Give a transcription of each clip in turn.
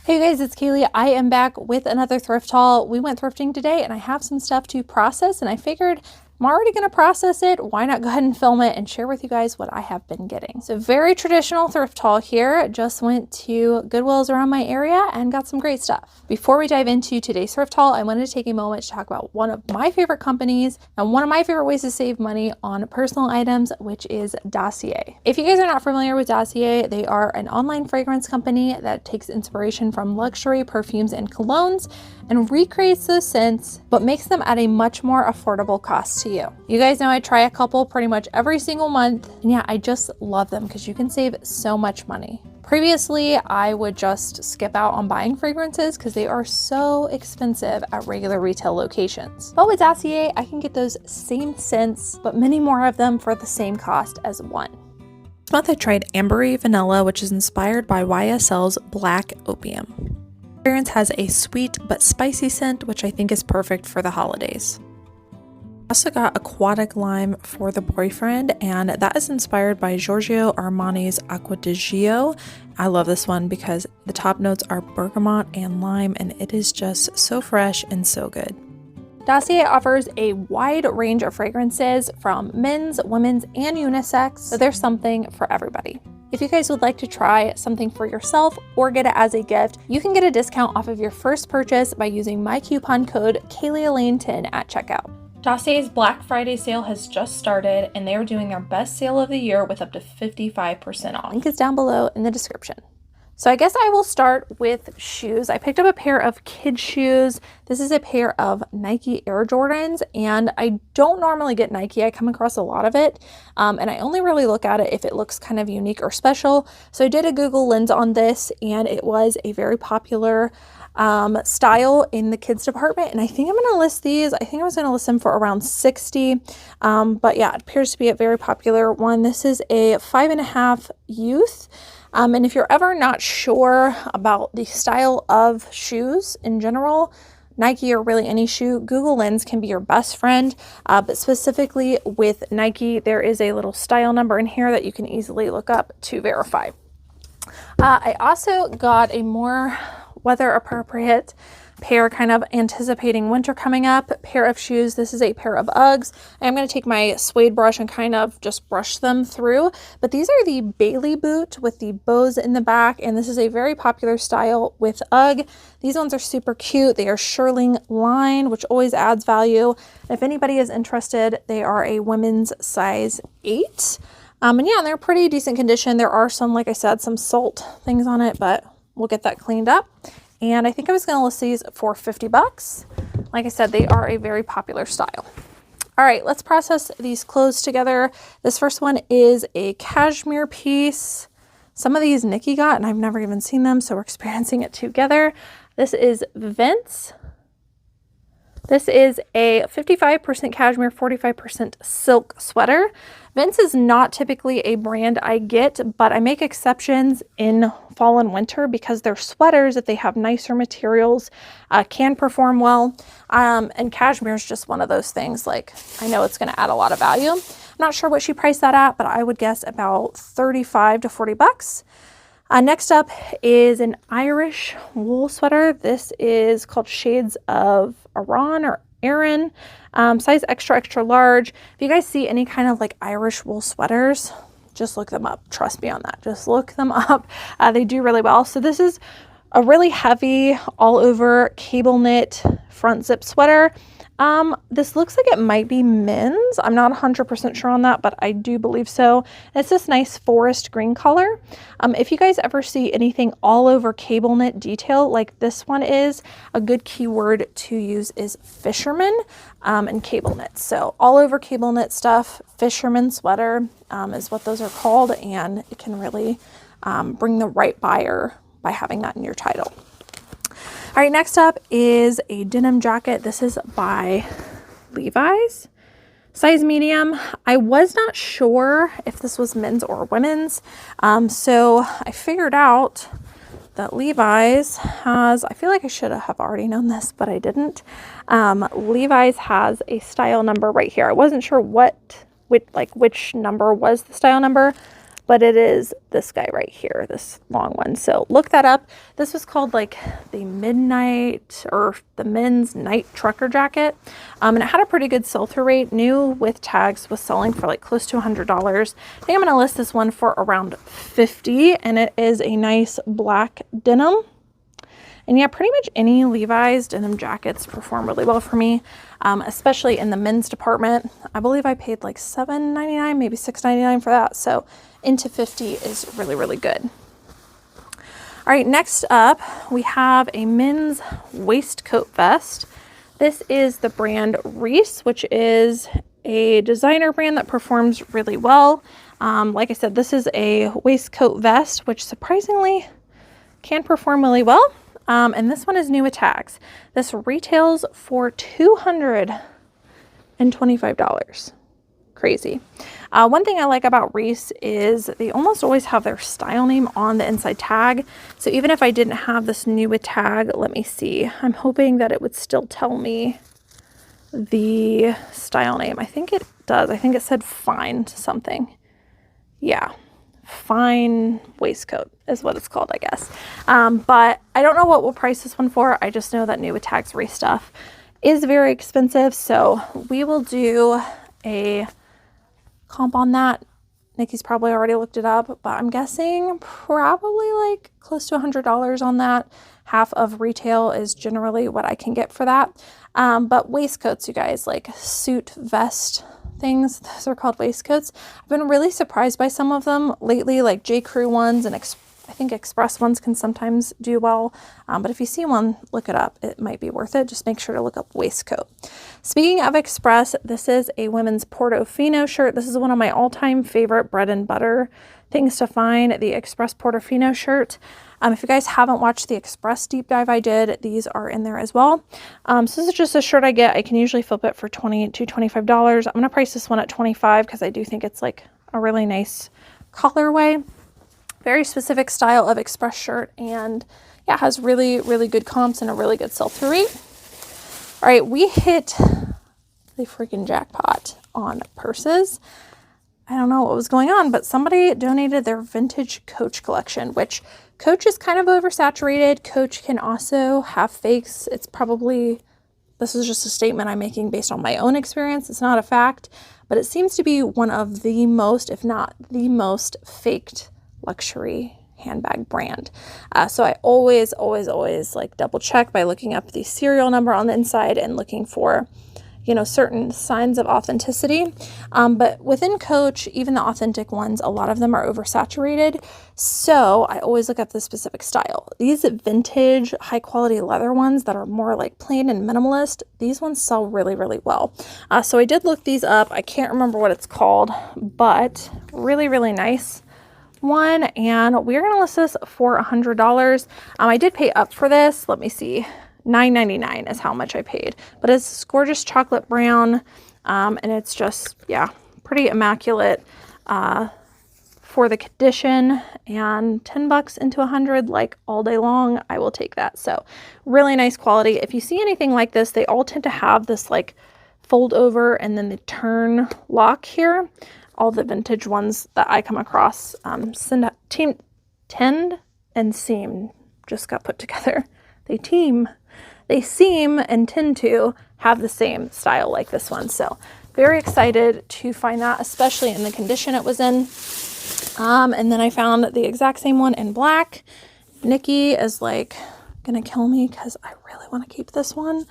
Hey guys, it's Cayley. I am back with another thrift haul. We went thrifting today and I have some stuff to process and I figured I'm already going to process it. Why not go ahead and film it and share with you guys what I have been getting. So very traditional thrift haul here. Just went to Goodwills around my area and got some great stuff. Before we dive into today's thrift haul, I wanted to take a moment to talk about one of my favorite companies and one of my favorite ways to save money on personal items, which is Dossier. If you guys are not familiar with Dossier, they are an online fragrance company that takes inspiration from luxury perfumes and colognes and recreates those scents, but makes them at a much more affordable cost to you. You guys know I try a couple pretty much every single month, and yeah, I just love them because you can save so much money. Previously, I would just skip out on buying fragrances because they are so expensive at regular retail locations. But with Dossier, I can get those same scents, but many more of them for the same cost as one. This month I tried AMBERY Vanilla, which is inspired by YSL's Black Opium. The fragrance has a sweet but spicy scent, which I think is perfect for the holidays. I also got Aquatic Lime for the boyfriend, and that is inspired by Giorgio Armani's Acqua di Gio. I love this one because the top notes are bergamot and lime, and it is just so fresh and so good. Dossier offers a wide range of fragrances from men's, women's, and unisex, so there's something for everybody. If you guys would like to try something for yourself or get it as a gift, you can get a discount off of your first purchase by using my coupon code Elaine10 at checkout. Dossier's Black Friday sale has just started and they are doing their best sale of the year with up to 55% off. Link is down below in the description. So I guess I will start with shoes. I picked up a pair of kid shoes. This is a pair of Nike Air Jordans, and I don't normally get Nike. I come across a lot of it, and I only really look at it if it looks kind of unique or special. So I did a Google lens on this, and it was a very popular style in the kids department, and I think I'm going to list these. I think I was going to list them for around 60, but yeah, it appears to be a very popular one. This is a 5.5 youth. And if you're ever not sure about the style of shoes in general, Nike or really any shoe, Google Lens can be your best friend. But specifically with Nike, there is a little style number in here that you can easily look up to verify. I also got a more weather appropriate pair, kind of anticipating winter coming up, pair of shoes. This is a pair of Uggs. I'm going to take my suede brush and kind of just brush them through, but these are the Bailey boot with the bows in the back, and this is a very popular style with Ugg. These ones are super cute. They are shearling lined, which always adds value. If anybody is interested, they are a women's size 8. And yeah, they're pretty decent condition. There are some, like I said, some salt things on it, but we'll get that cleaned up. And I think I was going to list these for 50 bucks. Like I said, they are a very popular style. All right, let's process these clothes together. This first one is a cashmere piece. Some of these Nikki got, and I've never even seen them, so we're experiencing it together. This is Vince. This is a 55% cashmere, 45% silk sweater. Vince is not typically a brand I get, but I make exceptions in fall and winter because their sweaters, if they have nicer materials, can perform well. And cashmere is just one of those things, like, I know it's going to add a lot of value. I'm not sure what she priced that at, but I would guess about 35 to 40 bucks. Next up is an Irish wool sweater. This is called Shades of Aran or Aaron, size extra, extra large. If you guys see any kind of like Irish wool sweaters, just look them up. Trust me on that. Just look them up. They do really well. So this is a really heavy all over cable knit front zip sweater. This looks like it might be men's. I'm not 100% sure on that, but I do believe so. It's this nice forest green color. If you guys ever see anything all over cable knit detail like this one is, a good keyword to use is fisherman and cable knit. So all over cable knit stuff, fisherman sweater is what those are called, and it can really bring the right buyer by having that in your title. All right, next up is a denim jacket. This is by Levi's, size medium. I was not sure if this was men's or women's. So I figured out that Levi's has, I feel like I should have already known this, but I didn't. Levi's has a style number right here. I wasn't sure which number was the style number, but it is this guy right here, this long one. So look that up. This was called like the midnight or the men's night trucker jacket. And it had a pretty good sell-through rate. New with tags was selling for like close to $100. I think I'm going to list this one for around $50, and it is a nice black denim. And yeah, pretty much any Levi's denim jackets perform really well for me, especially in the men's department. I believe I paid like $7.99, maybe $6.99 for that. So into $50 is really, really good. All right, next up, we have a men's waistcoat vest. This is the brand Rouge, which is a designer brand that performs really well. Like I said, this is a waistcoat vest, which surprisingly can perform really well. And this one is new with tags. This retails for $225. Crazy. One thing I like about Rouge is they almost always have their style name on the inside tag. So even if I didn't have this new with tag, let me see. I'm hoping that it would still tell me the style name. I think it does. I think it said fine something. Yeah. Fine waistcoat is what it's called, I guess. But I don't know what we'll price this one for. I just know that new with tags Rouge stuff is very expensive. So we will do a comp on that. Nikki's probably already looked it up, but I'm guessing probably like close to $100 on that. Half of retail is generally what I can get for that. But waistcoats, you guys, like suit vest things, those are called waistcoats. I've been really surprised by some of them lately, like J. Crew ones, and I think Express ones can sometimes do well. But if you see one, look it up. It might be worth it. Just make sure to look up waistcoat. Speaking of Express, this is a women's Portofino shirt. This is one of my all-time favorite bread and butter things to find, the Express Portofino shirt. If you guys haven't watched the Express deep dive I did, these are in there as well. So this is just a shirt I get. I can usually flip it for $20 to $25. I'm going to price this one at $25 because I do think it's like a really nice colorway. Very specific style of Express shirt, and yeah, has really, really good comps and a really good sell-through rate. All right, we hit the freaking jackpot on purses. I don't know what was going on, but somebody donated their vintage Coach collection, which Coach is kind of oversaturated. Coach can also have fakes. It's probably, this is just a statement I'm making based on my own experience. It's not a fact, but it seems to be one of the most, if not the most faked luxury handbag brand. So I always like double check by looking up the serial number on the inside and looking for, you know, certain signs of authenticity. But within Coach, even the authentic ones, a lot of them are oversaturated. So I always look up the specific style. These vintage, high quality leather ones that are more like plain and minimalist, these ones sell really, really well. So I did look these up. I can't remember what it's called, but really, really nice one. And we're going to list this for $100. I did pay up for this. Let me see. $9.99 is how much I paid, but it's this gorgeous chocolate brown, and it's just, yeah, pretty immaculate for the condition, and $10 into 100, like all day long, I will take that. So really nice quality. If you see anything like this, they all tend to have this like fold over and then the turn lock here. All the vintage ones that I come across, tend and seam just got put together. They seem and tend to have the same style like this one. So very excited to find that, especially in the condition it was in. And then I found the exact same one in black. Nikki is like gonna kill me because I really want to keep this one.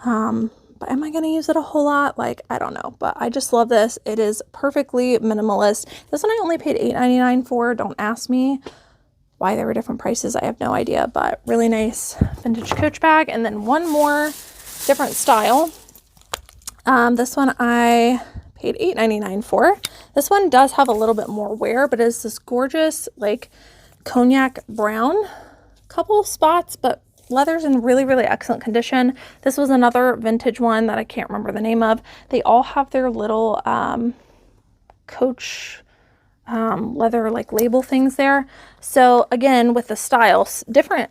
But am I going to use it a whole lot? Like, I don't know, but I just love this. It is perfectly minimalist. This one I only paid $8.99 for. Don't ask me why there were different prices. I have no idea, but really nice vintage Coach bag. And then one more different style. This one I paid $8.99 for. This one does have a little bit more wear, but it's this gorgeous like cognac brown, couple of spots, but leather's in really, really excellent condition. This was another vintage one that I can't remember the name of. They all have their little Coach leather like label things there. So again, with the styles, different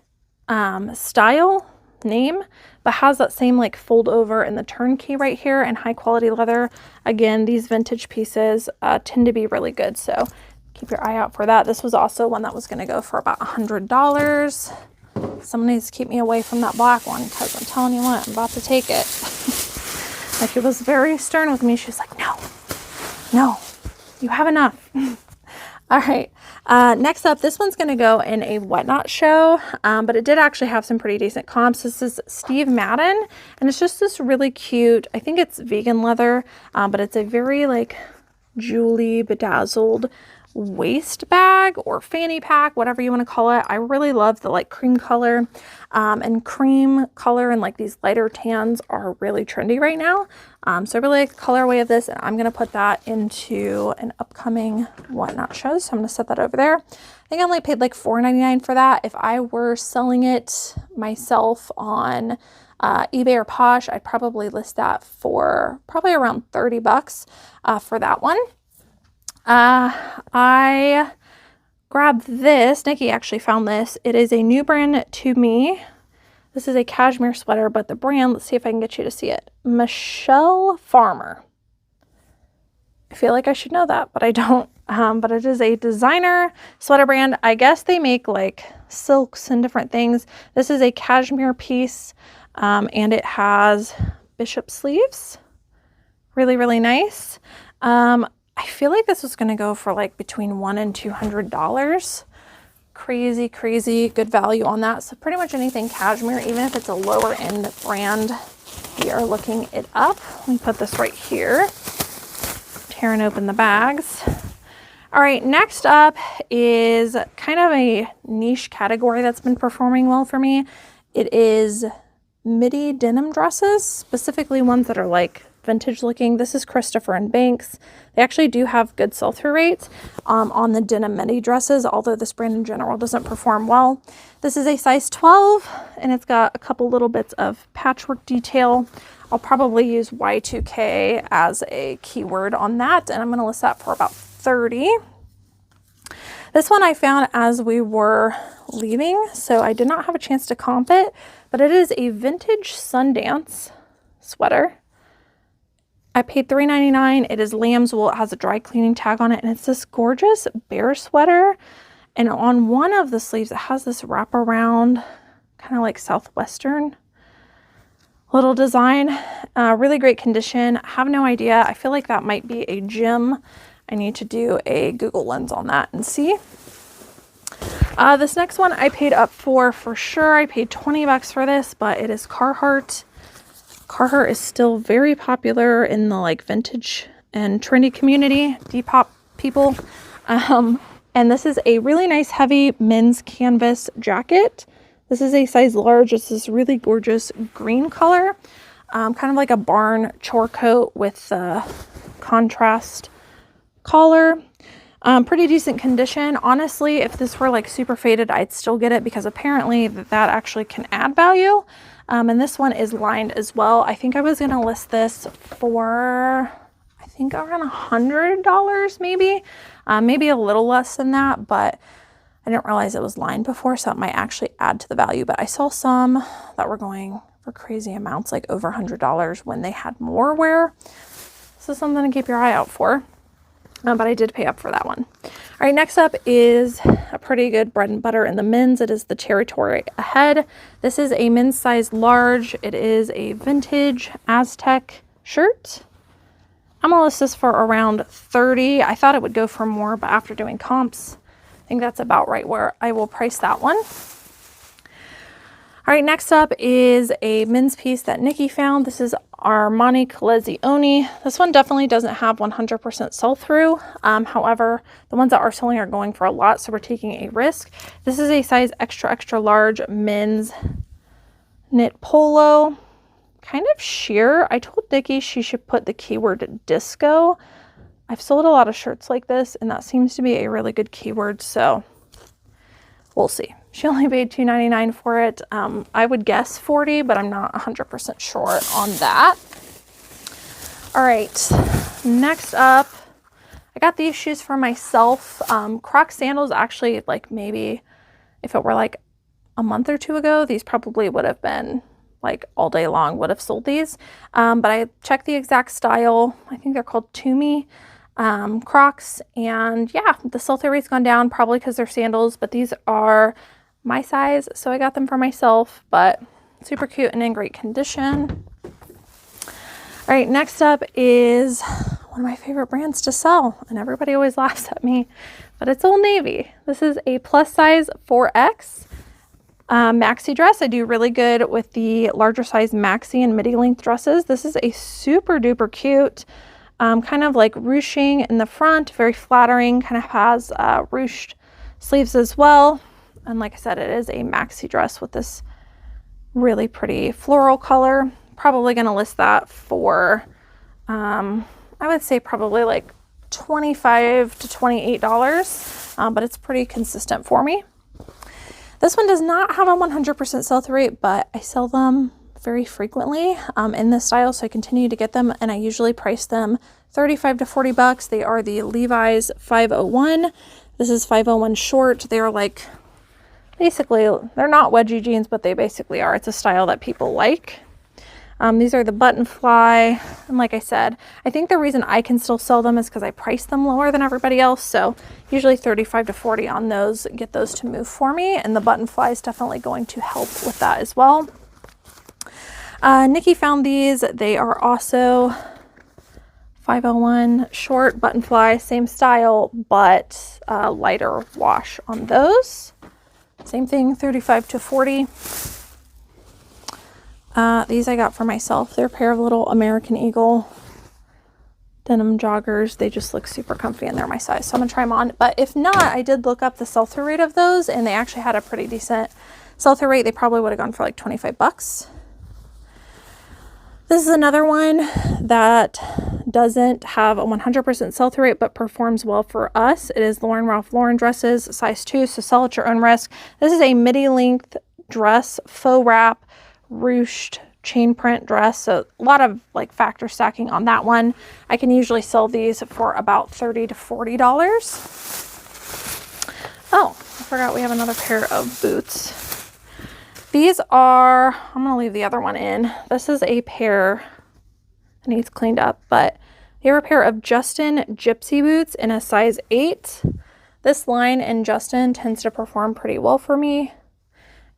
style name, but has that same like fold over and the turnkey right here and high quality leather. Again, these vintage pieces tend to be really good. So keep your eye out for that. This was also one that was going to go for about $100. Someone needs to keep me away from that black one because I'm telling you what, I'm about to take it. Like, it was very stern with me. She was like, no, no, you have enough. All right. Next up, this one's going to go in a Whatnot show, but it did actually have some pretty decent comps. This is Steve Madden, and it's just this really cute, I think it's vegan leather, but it's a very like jewelry bedazzled waist bag or fanny pack, whatever you want to call it. I really love the like cream color, and cream color and like these lighter tans are really trendy right now. So I really like the colorway of this, and I'm going to put that into an upcoming Whatnot show. So I'm going to set that over there. I think I only paid like $4.99 for that. If I were selling it myself on eBay or Posh, I'd probably list that for probably around 30 bucks for that one. I grabbed this. Nikki actually found this. It is a new brand to me. This is a cashmere sweater, but the brand, let's see if I can get you to see it. Michelle Farmer. I feel like I should know that, but I don't. But it is a designer sweater brand. I guess they make like silks and different things. This is a cashmere piece, and it has bishop sleeves. Really, really nice. I feel like this was going to go for like between $100 and $200. Crazy, crazy good value on that. So pretty much anything cashmere, even if it's a lower end brand, we are looking it up. Let me put this right here. Tearing open the bags. All right, next up is kind of a niche category that's been performing well for me. It is midi denim dresses, specifically ones that are like vintage looking. This is Christopher & Banks. They actually do have good sell-through rates on the denim midi dresses, although this brand in general doesn't perform well. This is a size 12, and it's got a couple little bits of patchwork detail. I'll probably use Y2K as a keyword on that, and I'm going to list that for about 30. This one I found as we were leaving, so I did not have a chance to comp it, but it is a vintage Sundance sweater. I paid $3.99. It is lamb's wool. It has a dry cleaning tag on it, and it's this gorgeous bear sweater. And on one of the sleeves, it has this wraparound, kind of like Southwestern little design. Really great condition. I have no idea. I feel like that might be a gem. I need to do a Google lens on that and see. This next one I paid up for sure. I paid 20 bucks for this, but it is Carhartt. Carhartt is still very popular in the like vintage and trendy community, Depop people. And this is a really nice heavy men's canvas jacket. This is a size large. It's this really gorgeous green color, kind of like a barn chore coat with the contrast collar. Pretty decent condition. Honestly, if this were like super faded, I'd still get it because apparently that actually can add value. And this one is lined as well. I think I was going to list this for, I think around $100 maybe, maybe a little less than that, but I didn't realize it was lined before, so it might actually add to the value. But I saw some that were going for crazy amounts, like over $100 when they had more wear. So something to keep your eye out for. But I did pay up for that one. All right, next up is a pretty good bread and butter in the men's. It is the Territory Ahead. This is a men's size large. It is a vintage Aztec shirt. I'm gonna list this for around 30. I thought it would go for more, but after doing comps, I think that's about right where I will price that one. All right, next up is a men's piece that Nikki found. This is Armani Collezioni. This one definitely doesn't have 100% sell-through. However, the ones that are selling are going for a lot, so we're taking a risk. This is a size extra, extra large men's knit polo. Kind of sheer. I told Nikki she should put the keyword disco. I've sold a lot of shirts like this, and that seems to be a really good keyword, so we'll see. She only paid $2.99 for it. I would guess 40, but I'm not 100% sure on that. All right, next up, I got these shoes for myself. Crocs sandals, actually, like maybe if it were like a month or two ago, these probably would have been like all day long, would have sold these. But I checked the exact style. I think they're called Toomey. Crocs, and yeah, the sell-through rate's gone down, probably because they're sandals, but these are my size, so I got them for myself, but super cute and in great condition. All right, next up is one of my favorite brands to sell, and everybody always laughs at me, but it's Old Navy. This is a plus size 4X maxi dress. I do really good with the larger size maxi and midi length dresses. This is a super duper cute, kind of like ruching in the front, very flattering, kind of has ruched sleeves as well. And like I said, it is a maxi dress with this really pretty floral color. Probably going to list that for, I would say probably like $25 to $28, but it's pretty consistent for me. This one does not have a 100% sell-through rate, but I sell them very frequently in this style, so I continue to get them, and I usually price them $35 to $40. They are the Levi's 501. This is 501 short. They are like, basically, they're not wedgie jeans, but they basically are. It's a style that people like. These are the button fly, and like I said, I think the reason I can still sell them is because I price them lower than everybody else, so usually 35 to 40 on those, get those to move for me, and the button fly is definitely going to help with that as well. Nikki found these. They are also 501 short button fly, same style, but lighter wash on those. Same thing, 35 to 40. These I got for myself. They're a pair of little American Eagle denim joggers. They just look super comfy and they're my size, so I'm gonna try them on. But if not, I did look up the sell-through rate of those, and they actually had a pretty decent sell-through rate. They probably would have gone for like 25 bucks. This is another one that doesn't have a 100% sell-through rate, but performs well for us. It is Ralph Lauren dresses, size 2, so sell at your own risk. This is a midi-length dress, faux wrap, ruched chain print dress, so a lot of like factor stacking on that one. I can usually sell these for about $30 to $40. Oh, I forgot we have another pair of boots. These are, I'm gonna leave the other one in. This is a pair, it needs cleaned up, but they are a pair of Justin Gypsy boots in a size 8. This line in Justin tends to perform pretty well for me,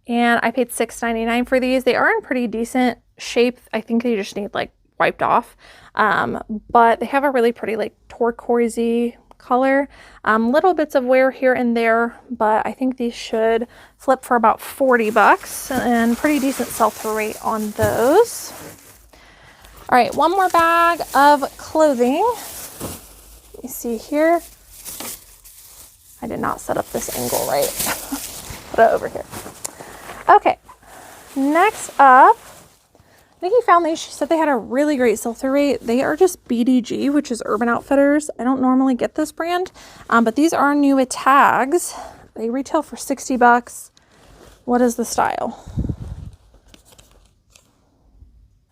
and I paid $6.99 for these. They are in pretty decent shape. I think they just need like wiped off, but they have a really pretty like turquoisey color. Little bits of wear here and there, but I think these should flip for about 40 bucks and pretty decent sell-through rate on those. All right, one more bag of clothing. Let me see here. I did not set up this angle right. Put it over here. Okay, next up, Nikki found these. She said they had a really great sell-through rate. They are just BDG, which is Urban Outfitters. I don't normally get this brand, but these are new with tags. They retail for 60 bucks. What is the style?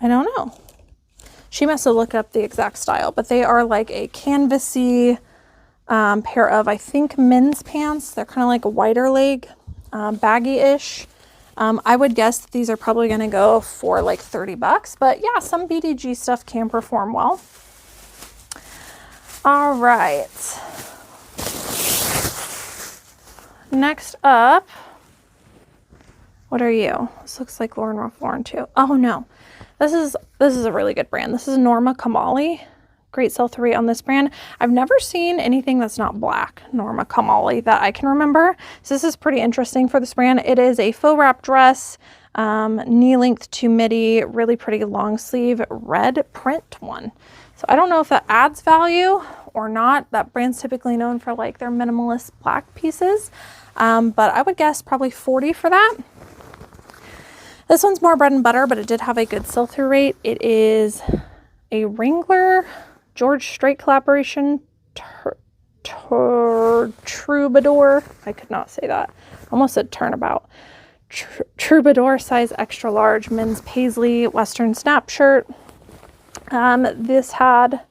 I don't know. She must have looked up the exact style, but they are like a canvasy pair of, I think, men's pants. They're kind of like a wider leg, baggy-ish. I would guess that these are probably going to go for like 30 bucks, but yeah, some BDG stuff can perform well. All right. Next up, what are you? This looks like Ralph Lauren too. Oh no, this is a really good brand. This is Norma Kamali. Great sell-through rate on this brand. I've never seen anything that's not black Norma Kamali that I can remember. So this is pretty interesting for this brand. It is a faux wrap dress, knee length to midi, really pretty long sleeve red print one. So I don't know if that adds value or not. That brand's typically known for like their minimalist black pieces, but I would guess probably 40 for that. This one's more bread and butter, but it did have a good sell-through rate. It is a Wrangler George Strait collaboration troubadour. I could not say that. Almost said turnabout. Troubadour size extra large men's paisley western snap shirt. This had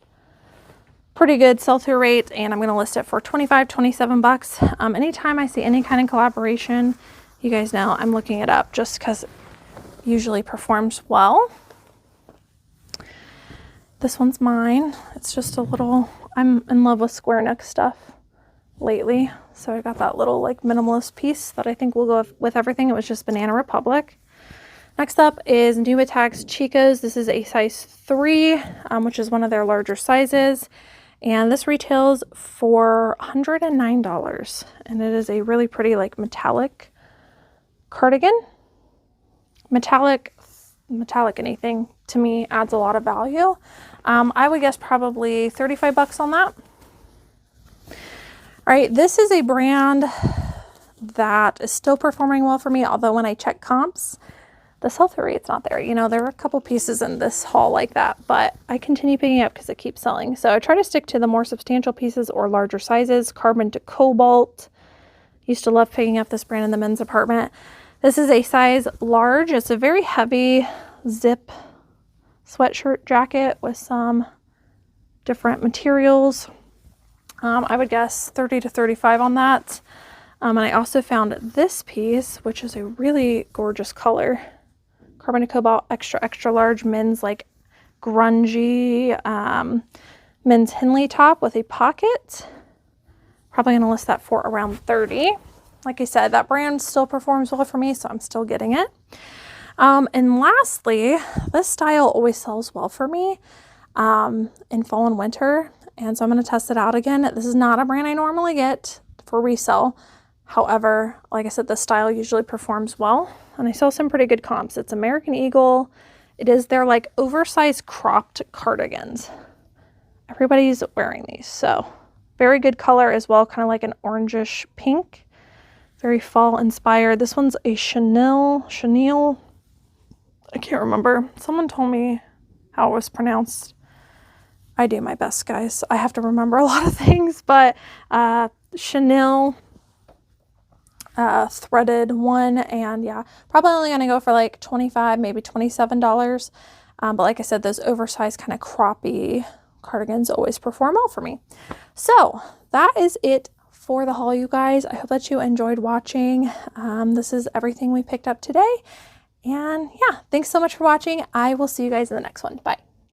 pretty good sell-through rate, and I'm going to list it for 25, 27 bucks. Anytime I see any kind of collaboration, you guys know I'm looking it up just because it usually performs well. This one's mine. It's just a little I'm in love with square neck stuff lately. So I got that little like minimalist piece that I think will go with everything. It was just Banana Republic. Next up is Numitex Chicos. This is a size 3, which is one of their larger sizes. And this retails for $109. And it is a really pretty like metallic cardigan. Metallic anything to me adds a lot of value. I would guess probably 35 bucks on that. All right, this is a brand that is still performing well for me, although when I check comps, the sell-through rate's not there. You know, there were a couple pieces in this haul like that, but I continue picking it up because it keeps selling. So I try to stick to the more substantial pieces or larger sizes. Carbon to Cobalt. Used to love picking up this brand in the men's department. This is a size large. It's a very heavy zip sweatshirt jacket with some different materials. I would guess 30 to 35 on that. And I also found this piece, which is a really gorgeous color. Carbon to Cobalt, extra large men's like grungy men's Henley top with a pocket. Probably gonna list that for around 30. Like I said, that brand still performs well for me, so I'm still getting it. And lastly, this style always sells well for me in fall and winter, and so I'm gonna test it out again. This is not a brand I normally get for resale. However, like I said, this style usually performs well, and I saw some pretty good comps. It's American Eagle. It is their like oversized cropped cardigans. Everybody's wearing these, so very good color as well, kind of like an orangish pink, very fall inspired. This one's a Chanel, I can't remember. Someone told me how it was pronounced. I do my best, guys. I have to remember a lot of things, but Chanel threaded one, and yeah, probably only gonna go for like $25, maybe $27. But like I said, those oversized kind of croppy cardigans always perform well for me. So that is it for the haul, you guys. I hope that you enjoyed watching. This is everything we picked up today, and yeah, thanks so much for watching. I will see you guys in the next one. Bye.